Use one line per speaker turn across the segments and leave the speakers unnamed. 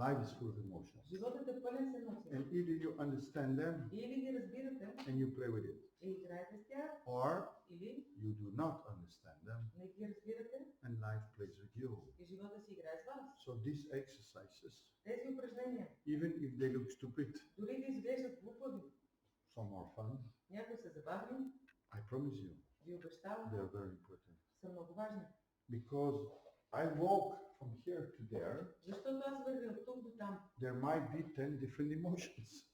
Life is full of emotions.
Животът е пълен с емоции.
And either you understand them
Или ги разбирате
and you play with it,
и играете с тях,
or
или
you do not understand them
не ги разбирате
and life plays with you.
и живота си играе с вас.
So these exercises,
Тези упражнения,
even if they look stupid,
дори да изглеждат глупави,
some are fun,
някои са забавни,
I promise you,
ви обещавам,
they are very important.
са много важни.
Because I walk from here to there,
Защото аз вървя от тук до там.
there might be 10 different emotions.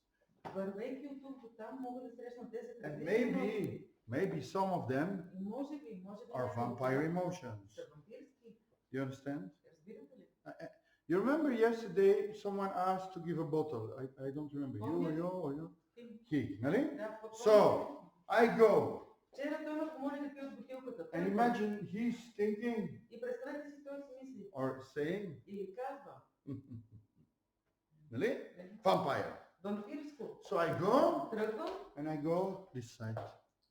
Вървейки от тук до там, мога да срещна 10
And
различни емоции.
maybe some of them
И може би
are vampire emotions.
са вампирски.
Do you understand?
Разбирате ли?
You remember yesterday someone asked to give a bottle. I don't remember. You or you? He, really?
Да,
So, I go.
вчера той ме помоли да пия от бутилката.
And imagine he's thinking
И представете си, той си мисли.
or saying,
Или казва.
really? Vampire.
Вампирско.
So I go
Тръгвам
and I go this side.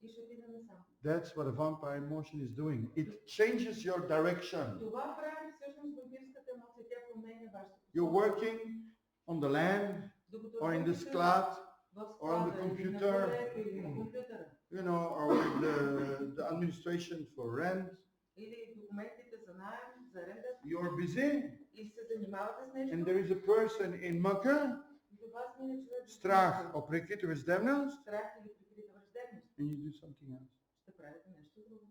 и ще отида насам.
That's what a vampire emotion is doing. It changes your direction.
Това прави всъщност вампирската емоция. Тя променя вашата
You're working on the land or in the sklad or on the computer, you know, or with the administration for rent.
Или документите за наем, за аренда.
You're busy
И се занимавате с нещо.
and there is a person in mъка,
И до вас мине човек.
страх or прикрита враждебност,
Страх или прикрита враждебност.
and you do something else.
Ще правите нещо друго.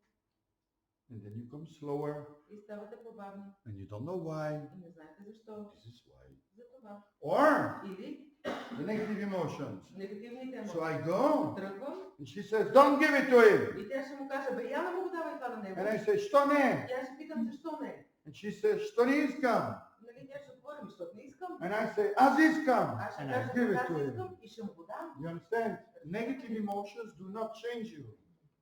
And then you come slower
И ставате по-бавни.
and you don't know why.
И не знаете защо.
This is why.
За това.
Or
Или
the negative emotions.
негативните
So
емоции.
I go
Тръгвам
and she says, don't give it to him.
и тя ще му каже, бе, я не му го давай това на него.
And I say, що не?
И аз ще питам, защо не?
And she says, що не искам?
Нали, тя ще отговори, защото не искам.
And I say, аз искам.
Аз ще
And I
кажа,
give it
аз
to him.
искам и ще му го дам.
You understand? Negative emotions do not change you.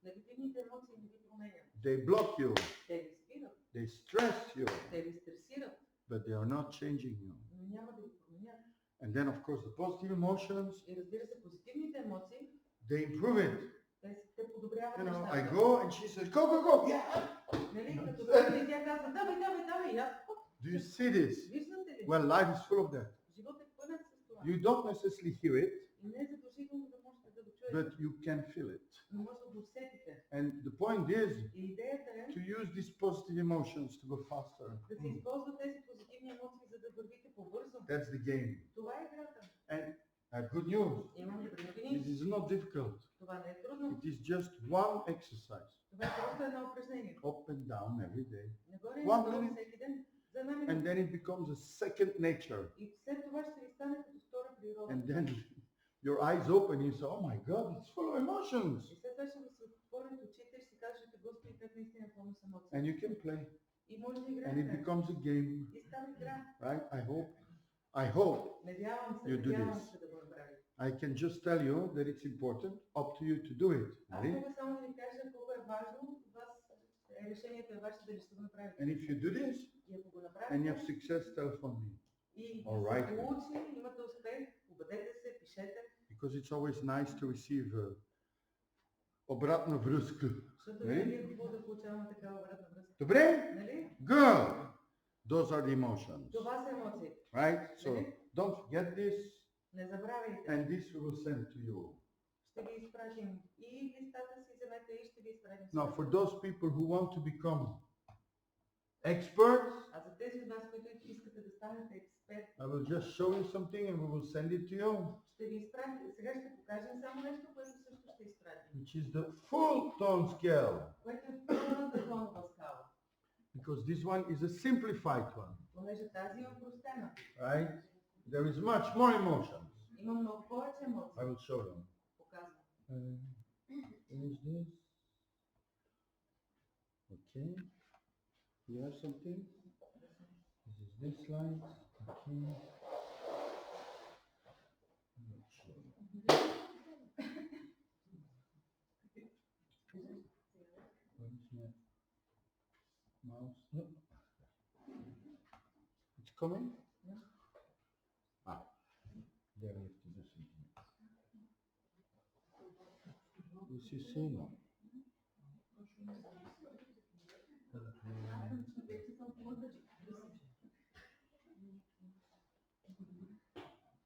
Негативните емоции не ви променят.
They block you.
Те ви спират,
They stress you.
те ви стресират,
But they are not changing you.
но няма да ви променят.
And then, of course, the positive emotions,
И разбира се, позитивните емоции,
they improve it.
те подобряват
You know, I
нещата.
go and she says, go, go, go. Yeah.
Нали, като дойде и тя казва, давай, давай, давай, и аз, оп,
Do you see this?
виждате ли?
Well, life is full of that.
Живот е пълен с това.
You don't necessarily hear it,
И не е задължително да можете да го чуете,
but you can feel it.
но може да го усетите.
And the point is
И идеята е
to use these positive emotions to go faster.
да се използват тези позитивни емоции, за да вървите по-бързо.
That's the game.
Това е играта.
And I have good news.
Имам добри
This
новини.
is not difficult.
Това не е трудно.
It is just one exercise.
Това е просто едно упражнение.
Up and down every day.
Нагоре и
One
надолу
minute.
всеки ден. За една
And
минута.
then it becomes a second nature.
И след това ще ви стане като втора природа.
And then your eyes open and you say, oh my God, it's full of emotions.
И след това ще ви се отворят очите и ще си кажете, Господи, как наистина е пълно с емоции.
And you can play.
И може да
And it
играете.
becomes a game.
И става игра.
Right? I hope
Надявам се,
You do
надявам
this.
се да го направите.
I can just tell you that it's important, up to you to do it.
Аз
Really?
мога само да ви кажа колко е важно, вас решението е ваше дали ще го направите.
And if you do this
И ако го
and you have
направите
success, telephone me.
и
Alright.
се получи, имате успех, обадете се, пишете,
Because it's always nice to receive обратна връзка.
защото
Нали?
винаги е хубаво да получаваме такава обратна връзка.
Добре?
Нали?
Good. Those are the emotions.
Това са емоции.
Right? So
Нали?
don't forget this.
Не забравяйте.
And this we will send to you.
Ще ви изпратим и листата си вземете и ще ви изпратим.
Now, for those people who want to become experts,
А за тези от вас, които искате да станете експерти,
I will just show you something and we will send it to you,
ще ви изпратим. Сега ще покажем само нещо, което също ще изпратим.
which is the full tone scale.
Което е пълната тонова скала.
Because this one is a simplified one,
Понеже тази е опростена.
right? There is much more emotions.
Има много повече емоции.
I will show them.
Показвам.
What is this? Okay. You have something? This is this slide. Okay. Not sure. Where's my mouse? No. It's coming?
Yeah.
Ah. There we have to do something. This you see now.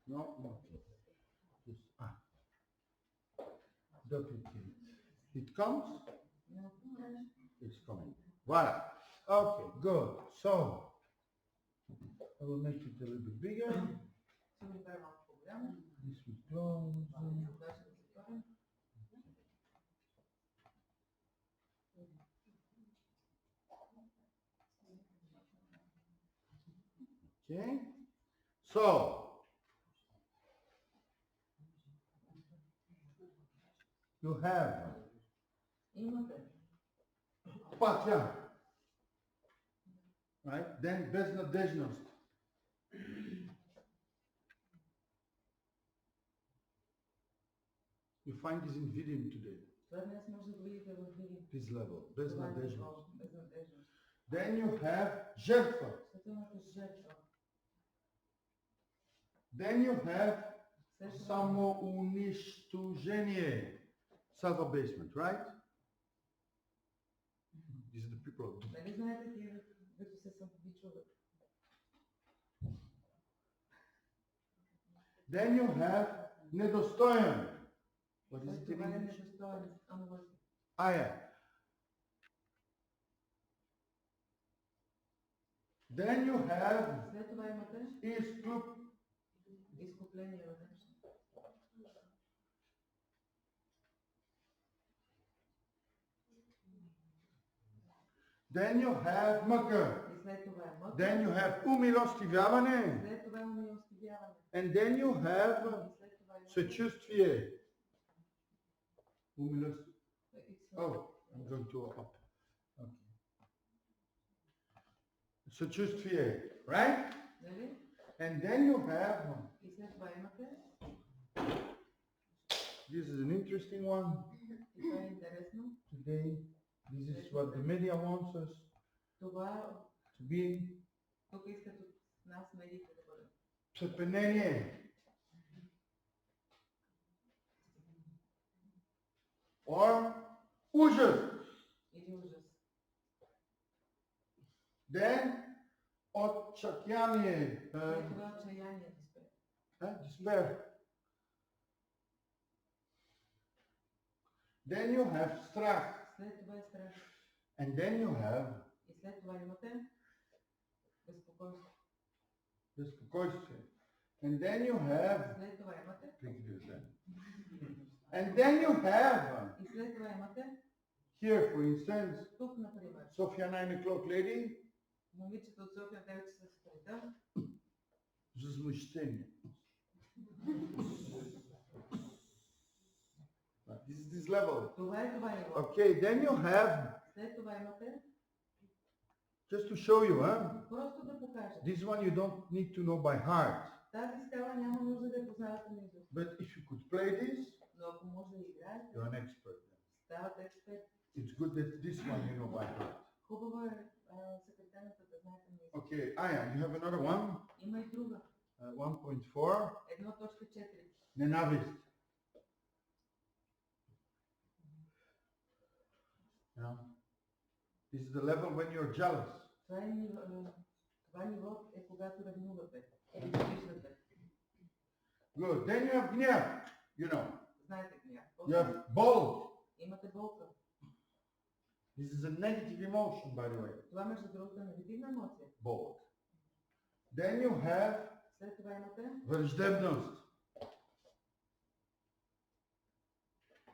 No, no. Just, duplicate. It comes? It's coming. Voila. Okay, good. So, I will make it a little bit bigger. This will close. Okay. So, you have Patja, right? Then beznadежност. You find this in Vidim today. This level, beznadежност. Then you have žrtva. Then you have samouništujение, self-abasement, right? These are the people. Then you have nedostojan. What is it in English? Yeah. Then you have Then you have maka. Then you have umilostivяване. And then you have съчувствие. Oh, I'm going to up. Okay. Съчувствие, right? And then you have, this is an interesting one. Today, this is what the media wants us to be. Přepenение. Or ужас. Then отчаяние. Despair. Then you have strach. And then you have безпокойствие. And then you have and then you have here, for instance, Sophia 9 o'clock lady. Возмущение. This is this level. Okay, then you have, just to show you, this one you don't need to know by heart. But if you could play this, you're an expert. It's good that this one you know by heart. Okay, Aya, you have another one? 1.4. Ненавист. Yeah. This is the level when you're jealous. Good. Then you have gniev, you know. You have bold. This is a negative emotion, by the way. Bold. Then you have враждебност.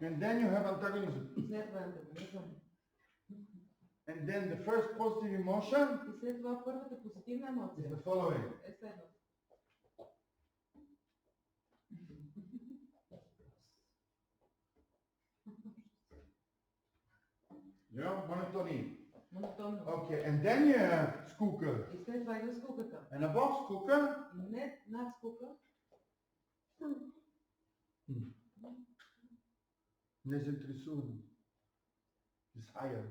And then you have antagonism. And then the first positive emotion is the following. Yeah, monotony. Okay, and then you have skúka. And above skúka, nezainteresovan. Is higher.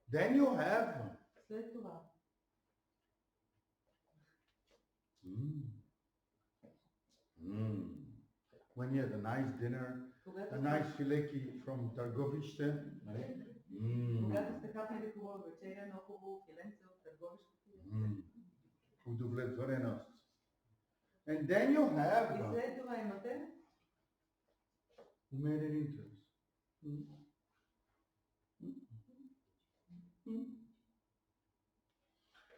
Then you have when you have a nice dinner, a nice fileki from Targovište, right? Удовлетвореност. And then you have
И след това имате
humanitarian interest. Hmm? Hmm? Hmm?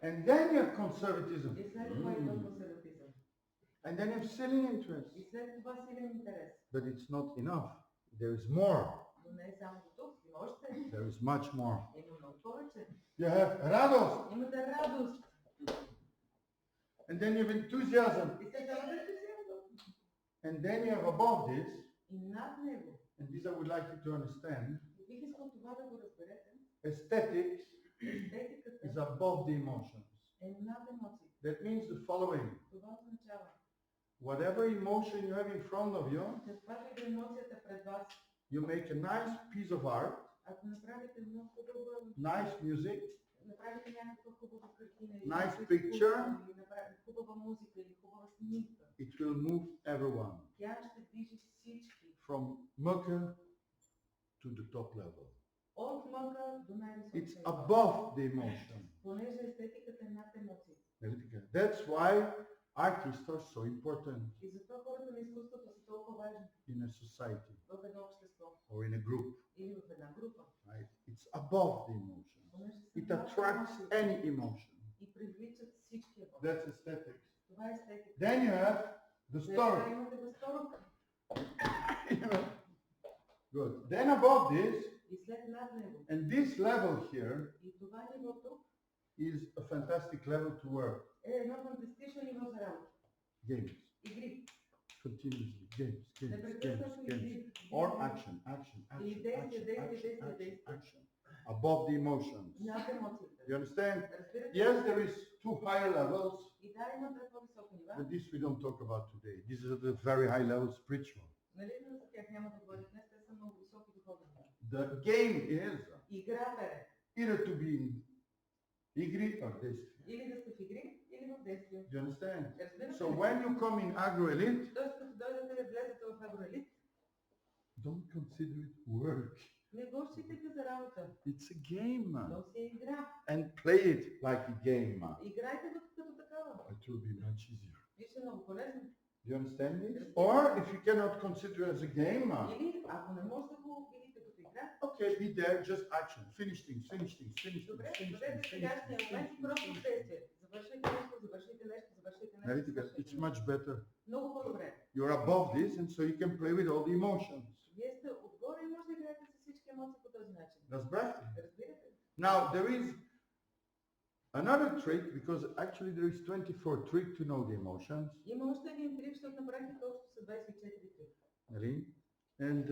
And then you have conservatism.
и след това идва консерватизъм.
And then you have silly interest.
И след това силен интерес.
But it's not enough. There is more.
Но не е само до тук, има още.
There is much more.
Има много повече.
You have радост.
Имате радост.
And then you have enthusiasm.
И след това ентусиазъм.
And then you have above this,
И над него.
and this I would like you to understand,
И бих искал това да го разберете.
aesthetics
Естетиката
is above the emotions.
е над емоциите.
That means the following.
Това означава,
Whatever emotion you have in front of you,
каквато и да е емоцията пред вас,
you make a nice piece of art,
ако направите много хубава,
nice music,
направите някаква хубава картина, или
Nice
изкуство,
picture.
или направите хубава музика, или хубава снимка,
it will move everyone
тя ще движи всички
from mucker to the top level.
от мъка до
It's
най-високия.
above the emotion.
Понеже естетиката е над емоциите.
That's why artists are so important
И затова хората на изкуството са толкова важни
in a society
в едно общество
or in a group.
или в една група.
Right? It's above the emotion.
Понеже са
It
над
attracts
емоциите
any emotion.
и привличат всички емоции.
That's aesthetics.
Това е естетика.
Then you have the
След това
story.
имате възторг.
Good. Then above this,
И след над него.
and this level here
И това ниво тук
is a fantastic level to work.
е едно фантастично ниво за работа.
Games.
Игри.
Continuously. Games.
Непрекъснато игри.
Or action.
Или действие, действие, действие.
Action. Above the emotions.
Над емоциите.
You understand?
Разбирате?
Yes, there is two higher levels,
И да, има две по-високи нива.
but this we don't talk about today. These are the very high level spiritual.
Нали, но за тях няма да говорим днес, те са много високи духовни нива.
The game is
Играта е
either to be in igri or this.
или да сте в игри, или в действие.
You understand?
Разбирате
So
ли?
when you come in Agroelit,
Тоест, като дойдете, влезете в Agroelit,
don't consider it work.
не го считайте за работа.
It's a game.
То си е игра.
And play it like a game.
Играйте го като такава.
It will be much easier.
Вижте, много полезно.
Do you understand this? Or if you cannot consider it as a game,
Или, ако не може да го видите като игра,
okay, be there, just action. Finish things, finish things, finish things,
добре,
finish
бъдете
things,
в
finish
сегашния
things,
момент
finish
и просто
things.
действие. Завършайте нещо, завършите нещо, завършите нещо.
Нали така?
завършите
It's
нещо.
much better.
Много по-добре.
You're above this, and so you can play with all the emotions.
Вие сте отгоре и може да играете с всички емоции по този начин.
Разбрахте?
Разбирате ли?
Now, there is another trick, because actually there is 24 trick to know the emotions.
Има още един трик, защото на практика общо са 24 трика.
Really? And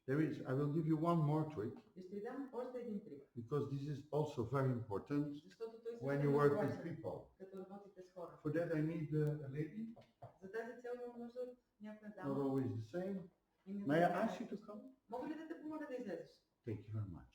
there is, I will give you one more trick,
И ще ви дам още един трик,
because this is also very important
защото той се
when you work with people.
като работите с хора.
For that I need a lady,
За тази цел имам нужда от някоя
not
дама.
always the same.
И не
May I
знам
ask you to
какво.
come?
Мога ли да те помоля да излезеш?
Thank you very much.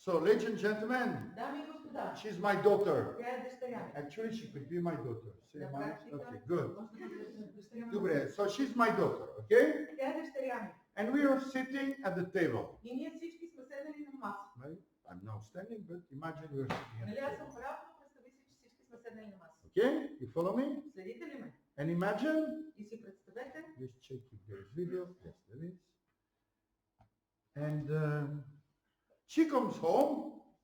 So, ladies and gentlemen,
Дами и господа,
she's my daughter.
тя е дъщеря ми.
Actually, she could be my daughter. Say
На
my,
практика,
okay, good.
може да бъде дъщеря ми.
Добре, so she's my daughter, okay?
Тя е дъщеря ми.
And we are sitting at the table.
И ние всички сме седнали на маса.
Right? I'm now standing, but imagine we're sitting at
Нали,
the
аз съм
table.
прав, но представи си, че всички сме седнали на маса.
Okay? You follow me?
Следите ли ме?
And imagine,
И си представете,
just check if there is video. Yes, there is. And she comes home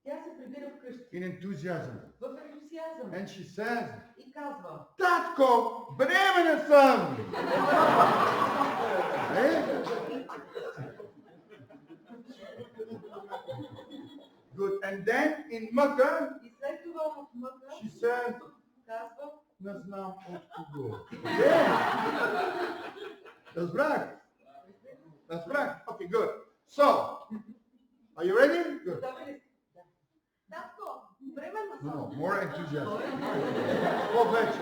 тя се прибира вкъщи
in enthusiasm.
в ентусиазъм
And she says,
и казва:
Tatko, bremen съм! Eh? Good. And then in Mecca,
и след това в мъка
she says,
казва:
не знам от кого. Разбрах. Разбрах. Okay, good. So, are you ready? Good.
готови ли сте? Да. Татко, временно
No,
съм.
no, more enthusiasm. Повече.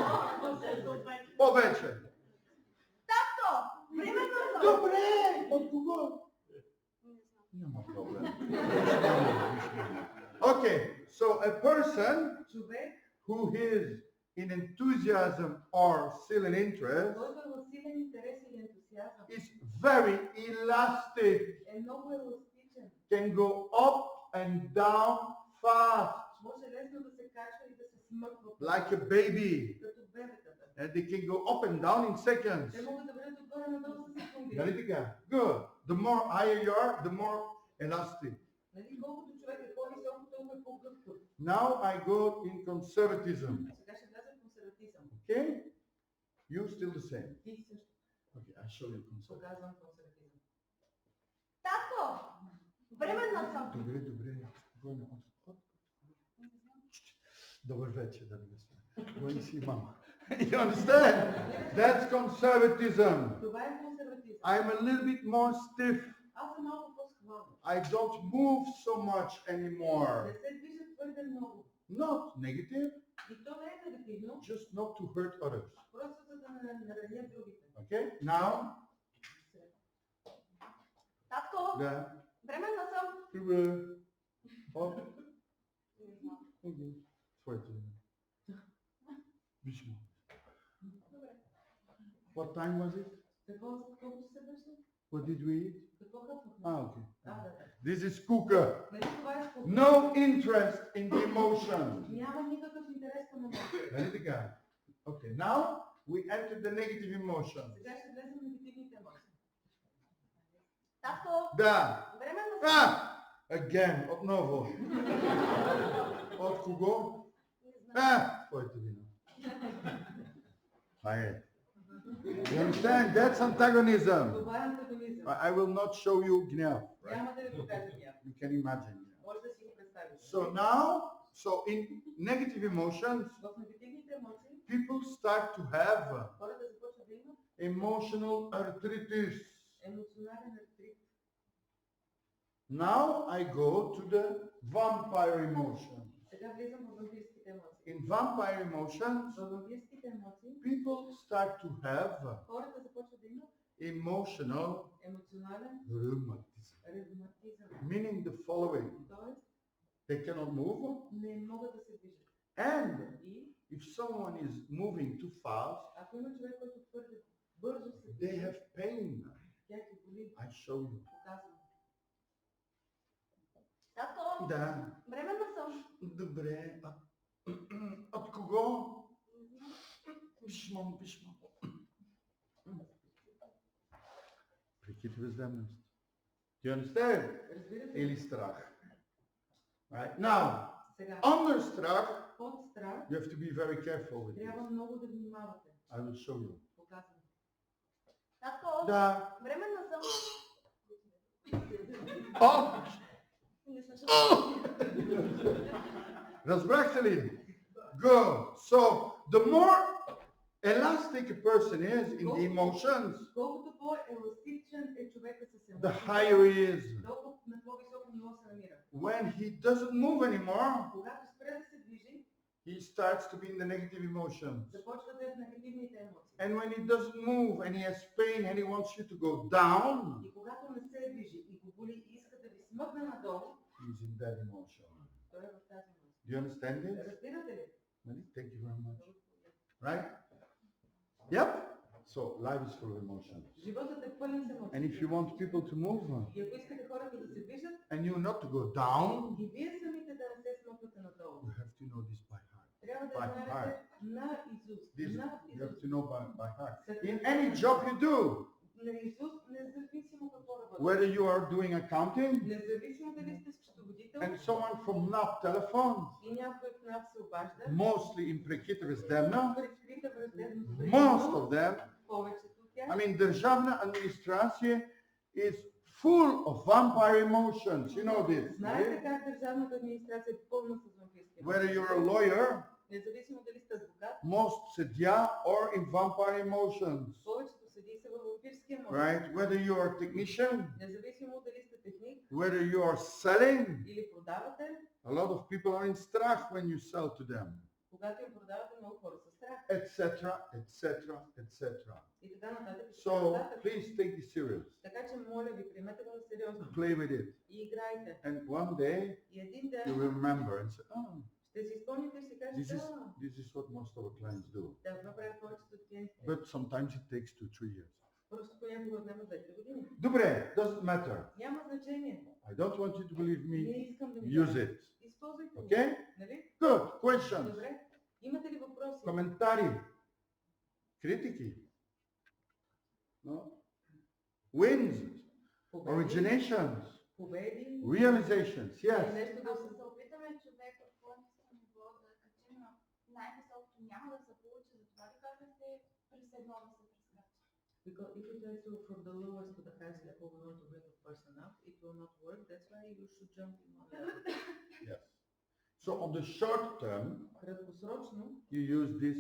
Повече.
Татко, временно съм.
Добре. От кого? Няма проблем. Okay, so a person
Човек,
who is in enthusiasm or still in interest
който е в силен интерес или ентусиазъм,
is very elastic,
е много еластичен.
can go up and down fast,
Може лесно да се качва и да се смъква.
like a baby.
Като бебетата.
And they can go up and down in seconds.
Те могат да вървят отгоре надолу за секунди.
Нали така? Good. The more higher you are, the more elastic.
Нали, колкото човек е по-висок, толкова е по-гъвкав.
Now I go in conservatism.
Сега ще вляза в консерватизъм.
Okay? You still the same.
Ти също.
Okay, I show you conservatism.
Показвам консерватизъм.
Татко, временна съм.
Добре, добре. Спокойно. Добър вечер, да ви сме. Го си мама. You understand? That's conservatism.
Това е консерватизъм.
I'm a little bit more stiff.
Аз съм малко по-схвална.
I don't move so much anymore.
Не се движа твърде много.
Not negative,
И то не е негативно,
just not to hurt others.
просто за да не наранят другите.
Okay? Now,
Татко,
да.
временна съм.
Добре. О, окей. Твоето име. Виж му.
Добре.
What time was it?
Колко се върши?
What did we eat?
Какво хапнахме?
Okay.
Да.
This is cooker.
Нали това е скука?
No interest in the emotion.
Няма никакъв интерес към емоцията.
Нали така? Okay, now we enter the negative emotion.
Сега ще влезем в негативните емоции.
Татко,
Да.
временна съм.
Again, отново. От кого?
Не знам.
Твоето вино. Хайде. You understand? That's antagonism.
Това е антагонизъм.
I will not show you гняв. Right?
Няма да ви покажа гняв.
You can imagine.
Може да си го представите.
So now, in negative emotions,
В негативните емоции
people start to have
хората започват да имат
emotional arthritis.
емоционален артрит.
Now I go to the vampire emotion.
Сега влизам в вампирските емоции.
In vampire emotions,
В вампирските емоции
people start to have
хората започват да имат
emotional
емоционален
rheumatism.
ревматизъм.
Meaning the following.
Тоест,
They cannot move,
не могат да се движат.
and
И
if someone is moving too fast,
ако има човек, който твърде бързо се
they
движи,
have pain.
тя ги боли.
I show you.
Показвам.
Татко,
Да.
временна съм.
Добре. От кого? Пишмам. Прикид бездемност. Do you understand?
Разбирате ли?
Или страх. Right? Now,
Сега,
under страх,
под страх
you have to be very careful with
трябва
this.
много да внимавате.
I will show you.
Показвам.
Татко,
Да.
временна съм.
О!
Не слушам.
Разбрахте ли? Good. So, the more elastic a person is in the emotions,
Колкото по-еластичен е човека с
the
емоциите,
higher he is.
толкова на по-високо ниво се намира.
When he doesn't move anymore,
Когато спре да се движи,
he starts to be in the negative emotions.
започва да е в негативните емоции.
And when he doesn't move and he has pain and he wants you to go down,
И когато не се движи и го боли и иска да ви смъкне надолу,
he's in that emotion.
той е в тази емоция.
Do you understand this?
Разбирате ли?
Thank you very much. Right? Yep. So life is full of emotions.
Животът е пълен с емоции.
And if you want people to move
И ако искате хората да се движат,
and you not to go down,
и вие самите да не се смъквате надолу,
you have to know this by heart.
трябва да
By
знаете
heart.
на Изус.
This
На
you have
Изус.
to know by heart. In any job you do,
На Изус, независимо какво работите.
whether you are doing accounting
Независимо дали сте счетоводител
and someone from NAP telephone,
и някой в нас се обажда,
mostly in прикрита враждебна,
прикрита враждебност,
most of them,
повечето от тях,
I mean, държавна администрация is full of vampire emotions. You know this.
знаете
right?
как държавната администрация е пълна с вампирски
Whether
емоции.
you're a lawyer,
Независимо дали сте адвокат,
most съдия or in vampire emotions,
повечето съдии са във вампирски емоции.
right? Whether you are a technician,
Независимо дали сте техник
whether you are selling,
или продавате,
a lot of people are in strach when you sell to them,
когато им продавате, много хора са страх.
etc., etc., etc.
И така нататък.
So please take this serious.
Така че моля ви, приемете го на сериозно.
Play with it.
И играйте.
And one day
И един ден
you will remember and say, oh,
ще си изпълните и ще си
this
кажете,
is, this is what most of our clients do.
да направят повечето от клиентите.
But sometimes it takes 2-3 years.
Просто понякога отнема 2-3 години.
Добре, doesn't matter.
Няма значение.
I don't want you to believe me.
Не искам да ми
Use
кажете.
it.
Използвайте го.
Okay?
Нали?
Good. Questions?
Добре. Имате ли въпроси?
Коментари? Критики. No? Wins,
Победи,
originations,
победи,
realizations.
и
Yes.
нещо да
Ако
се...
се опитаме човек от по-ниско ниво да качим на най-високото, няма да се получи. Затова ли казахте през едно да се прескача?
Because if you try to from the lowest to the highest level, we want to bring a person up, it will not work. That's why you should jump in one level.
Yes. So on the short term,
Краткосрочно
you use this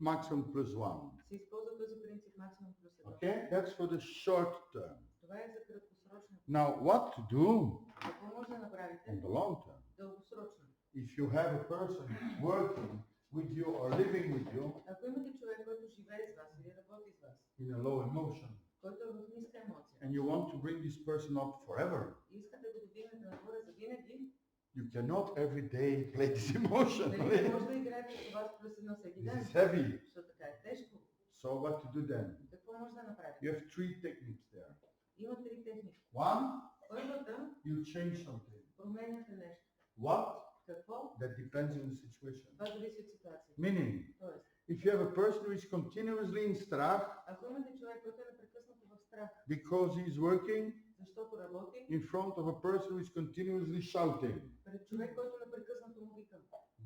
maximum plus one.
се използва този принцип максимум плюс 1.
Okay? That's for the short term.
Това е за краткосрочно.
Now, what to do
Какво може да направите
on the long term?
дългосрочно?
If you have a person working with you or living with you
Ако имате човек, който живее с вас или работи с вас,
in a low emotion,
който е в ниска емоция,
and you want to bring this person up forever,
и искате да го вдигнете нагоре за винаги,
you cannot every day play this emotion.
нали не може да играете с вас през едно всеки
This
ден,
is heavy.
защото така е тежко.
So what to do then?
Какво може да направите?
You have three techniques there.
Има три техники.
One,
Първата,
you change something.
променяте нещо.
What?
Какво?
That depends on the situation.
Това зависи от ситуацията.
Meaning,
Тоест,
if you have a person who is continuously in strach
ако имате човек, който е непрекъснато в страх,
because he is working
защото работи
in front of a person who is continuously shouting,
пред човек, който непрекъснато му вика,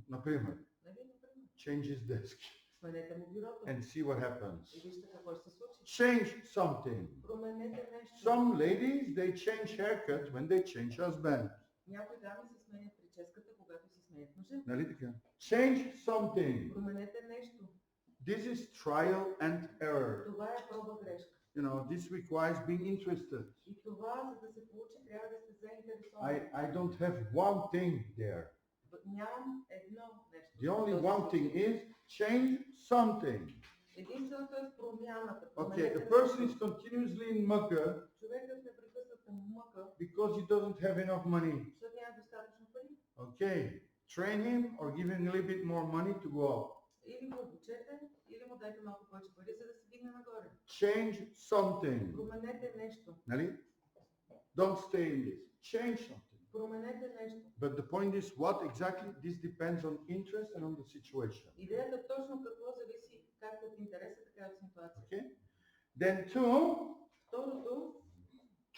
например,
нали, например,
change his desk
сменете му бюрото
and see what happens.
и вижте какво ще се случи.
Change something.
Променете нещо.
Some ladies, they change haircut when they change husband.
Някои дами се сменят прическата, когато си сменят мъжа.
Нали така? Change something.
Променете нещо.
This is trial and error.
Това е проба грешка.
You know, this requires being interested.
И това, за да се получи, трябва да сте заинтересовани.
I don't have one thing there.
Нямам едно нещо.
The only
в този
one thing
случай.
is change something.
Единственото е промяната.
Okay,
Променете
a person
нещо.
is continuously in mucker
Човекът непрекъснато мъка,
because he doesn't have enough money.
защото няма достатъчно пари.
Okay, train him or give him a little bit more money to go up.
Или го обучете, или му дайте малко повече пари, за да се дигне нагоре.
Change something.
Променете нещо.
Нали? Don't stay in this. Change something.
Променете нещо.
But the point is, what exactly? This depends on interest and on the situation.
Идеята точно какво зависи както от интереса, така и от ситуацията.
Okay? Then two,
Второто,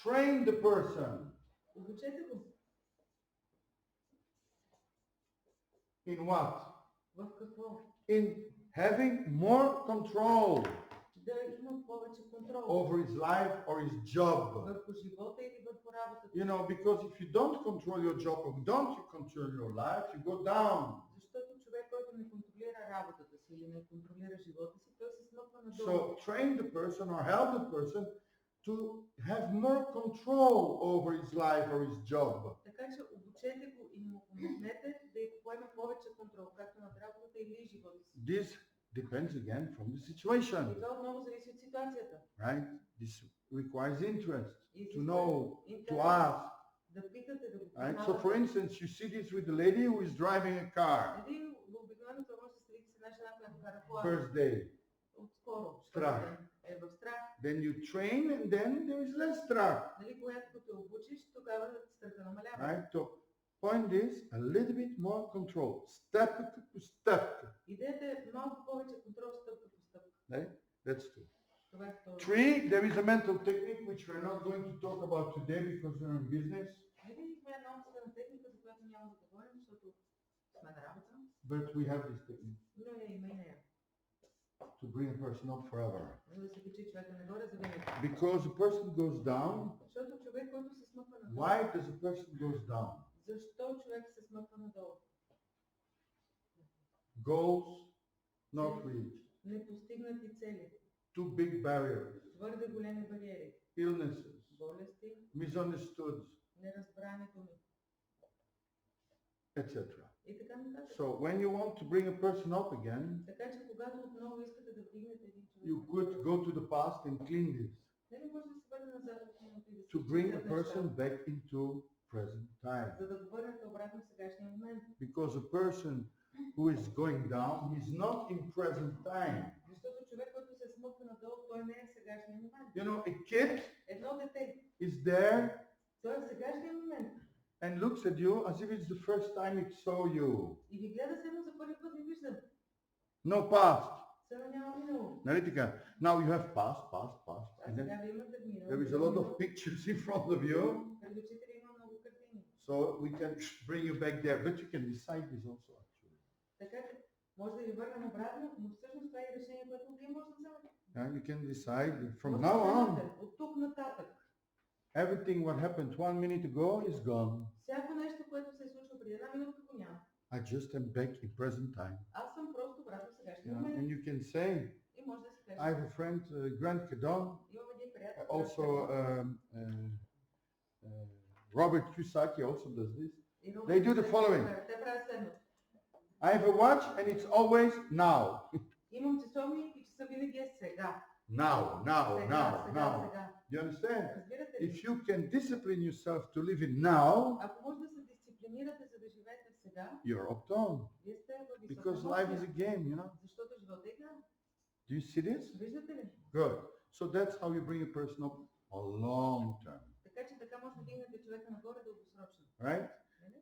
train the person.
обучете го.
In what?
В какво?
In having more control
Да има повече контрол
over his life or his job.
върху живота или върху работата.
You know, because if you don't control your job or don't you control your life, you go down.
Защото човек, който не контролира работата си или не контролира живота си, той се смъква надолу.
So train the person or help the person to have more control over his life or his job.
Така че обучете го и му помогнете да поеме повече контрол, както над работата или живота си.
This depends again from the situation,
И това отново зависи от ситуацията.
right? This requires interest,
И
to know, to ask,
да питате, да го
right? So for instance, you see this with the lady who is driving a car,
Един обикновено това може да се види с една жена, която кара кола.
first day,
Отскоро.
Страх.
Е в страх.
then you train and then there is less strach,
Нали, когато те обучиш, тогава страха намалява.
right? So point is a little bit more control, step to step,
Идеята е малко повече контрол стъпка по стъпка.
right? That's two.
Това е второ.
Three, there is a mental technique which we're not going to talk about today because we're in business,
Не видихме една умствена техника, за която няма да говорим, защото сме на работа,
but we have this technique
но я има и нея.
to bring a person up forever.
За да се качи човека нагоре за винаги.
Because a person goes down,
Защото човек, който се смъква надолу,
why does a person goes down?
защо човек се смъква надолу?
Goals not reached,
Непостигнати цели,
too big barriers,
твърде големи бариери,
illnesses,
болести,
misunderstood,
неразбрани думи
etc.
и така нататък.
So when you want to bring a person up again,
Така че когато отново искате да вдигнете един човек,
you could go to the past and clean this
нали може да се върне назад в миналото и да
to
се
bring a
изчистят
person
нещата,
back into present time.
за да го върнете обратно в сегашния момент.
Because a person who is going down, he's not in present time.
Защото човек, който се смъква надолу, той не е в сегашния момент.
You know, a kid
Едно дете,
is there
той е в сегашния момент
and looks at you as if it's the first time it saw you.
и ви гледа се едно за първи път, не виждам.
No past.
Все едно няма минало.
Analytica. Now you have past, and then
Сега ви имате минало.
there is a lot of pictures in front of you,
Пред очите ви има много картини.
so we can bring you back there, but you can decide this also actually.
Така че може да ви върнем обратно, но всъщност това е решение, което вие може да вземете.
And you can decide from
Може
now
да
on,
вземете от тук нататък.
everything what happened 1 minute ago is gone.
Всяко нещо, което се е случило преди една минутка, го няма.
I just am back in present time.
Аз съм просто обратно в сегашния
Yeah,
момент.
and you can say,
И може да си
I
кажете.
have a friend, Grant Cadon,
Имам един приятел.
also Robert Kiyosaki also does this. They do the following.
Те правят следното.
I have a watch and it's always now.
Имам часовник и часа винаги е сега.
Now.
Сега.
You understand?
Разбирате ли?
If you can discipline yourself to live in now,
Ако може да се дисциплинирате, за да живеете в сега,
you're up on.
вие сте във висока
Because life is a
емоция.
game, you know.
Защото живота е игра.
Do you see this?
Виждате ли?
Good. So that's how you bring a person up a long term.
Така че така може да дигнете човека нагоре дългосрочно.
Right?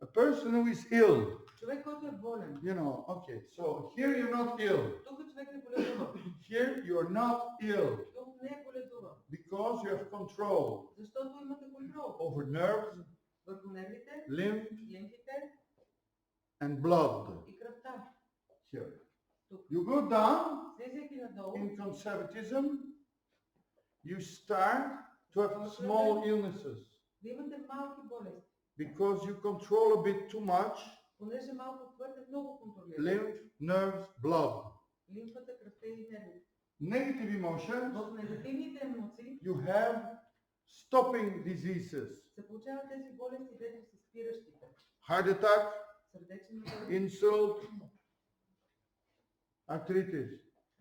A person who is ill,
Човек, който е болен.
you know, okay, so here you're not ill.
Тук човек не боледува.
Here you're not ill
Тук не боледува.
because you have control
Защото имате контрол
over nerves,
върху нервите,
lymph,
лимфите
and blood.
и кръвта.
Here.
Тук.
You go down
Слизайки надолу,
in conservatism, you start to have small illnesses
да имате малки болести.
because you control a bit too much
Понеже малко твърде много контролирате.
lymph, nerves, blood.
Лимфата, кръвта и нервите.
Negative emotions,
В негативните емоции
you have stopping diseases,
се получават тези болести, дето са спиращите.
heart attack,
Сърдечен удар,
insult, arthritis.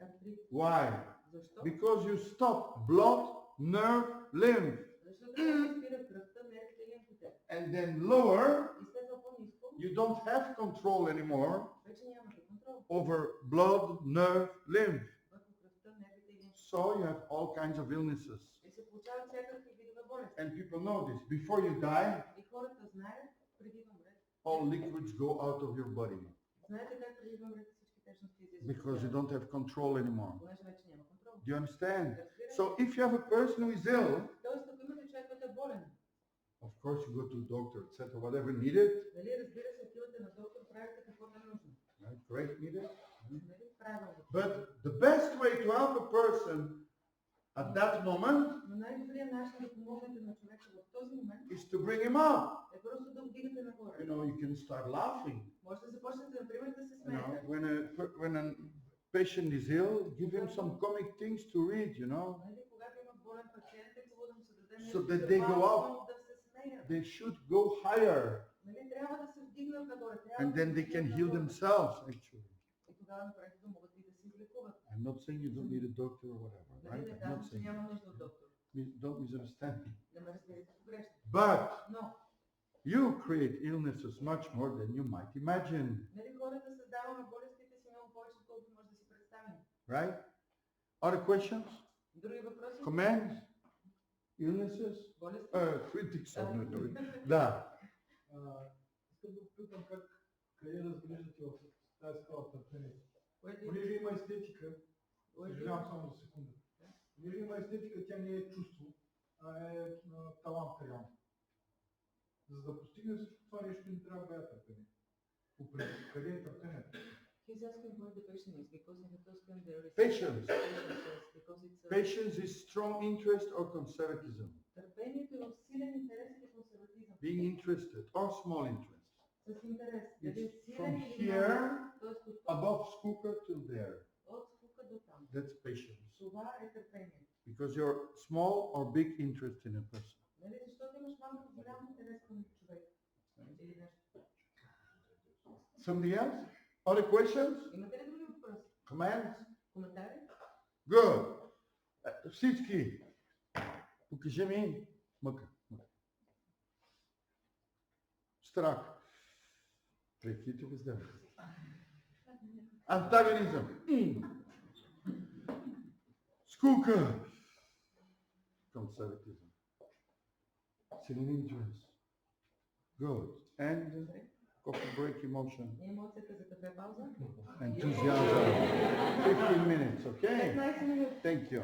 артрит.
Why?
Защо?
Because you stop blood, nerve, lymph.
Защото се спира кръвта, нервите и лимфите.
And then lower,
И след това по-ниско,
you don't have control anymore
вече нямате контрол
over blood, nerve, lymph.
върху кръвта, нервите и лимфите.
So you have all kinds of illnesses.
И се получават всякакви видове болести.
And people know this. Before you die,
И хората знаят, преди да умрете.
all liquids go out of your body
Знаете как преди да умрете всички течности излизат?
because you don't have control anymore.
Понеже вече няма контрол.
Do you understand?
Разбирате?
So if you have a person who is ill,
Тоест, ако имате човек, който е болен,
of course you go to a doctor, etc., whatever needed,
нали, разбира се, отивате на доктор, правите каквото е нужно.
right? Great needed.
Нали, правилно.
But the best way to help a person at that moment
Но най-добрият начин да помогнете на човека в този момент
is to bring him up.
е просто да го вдигате нагоре.
You know, you can start laughing.
Може да започнете, например, да се
You know,
смеете.
when a patient is ill, give him some comic things to read, you know.
Нали, когато има болен пациент, е хубаво да му се даде
So
нещо
that they go
забавно, да се смеят.
They should go higher
Нали, трябва да се вдигнат нагоре. Трябва
and
да
then
се
they can
вдигнат
heal
нагоре.
themselves, actually.
И тогава направите да могат и да се излекуват.
I'm not saying you don't need a doctor or whatever,
Нали,
right?
не
I'm not
казвам, че
saying
няма нужда от доктор.
don't misunderstand me.
Да ме разберете погрешно.
But
Но,
you create illnesses much more than you might imagine,
нали, хората създаваме болестите си много повече, отколкото може да си представим.
right? Other questions?
Други въпроси?
Comments? Illnesses?
Болести?
Critics of the Да.
Искам да попитам къде разглеждате в тази скала търпение.
Което
Понеже има естетика,
Кое
съжалявам само за секунда. Понеже има естетика, тя не е чувство, а е талант реално. За да постигне всичко това нещо ни трябва да е търпение. Къде е търпението?
He's asking where the patient is because in the Tuscan there is
Patience.
because it's
Patience is strong interest or conservatism.
търпението е силен интерес или консерватизъм.
Being interested or small interest.
С интерес. Дали е
It's
силен
from
или
here
малък, тоест от тук,
above skooka till there.
от скука до там.
That's patience.
Това е търпение.
Because you're small or big interest in a person.
Нали, защото имаш малко голям интерес към човек. Или нещо.
Something else? Other questions?
Имате ли други въпроси?
Comments?
Коментари?
Good. Всички. Покажи ми. Мъка. Страх. Преките бездъмни. Антагонизъм. Скука. Conservatism. Sitting interest. Good. And Coffee break emotion.
Емоцията за кафе пауза.
Enthusiasm. 15 minutes, okay?
15 минути.
Thank you.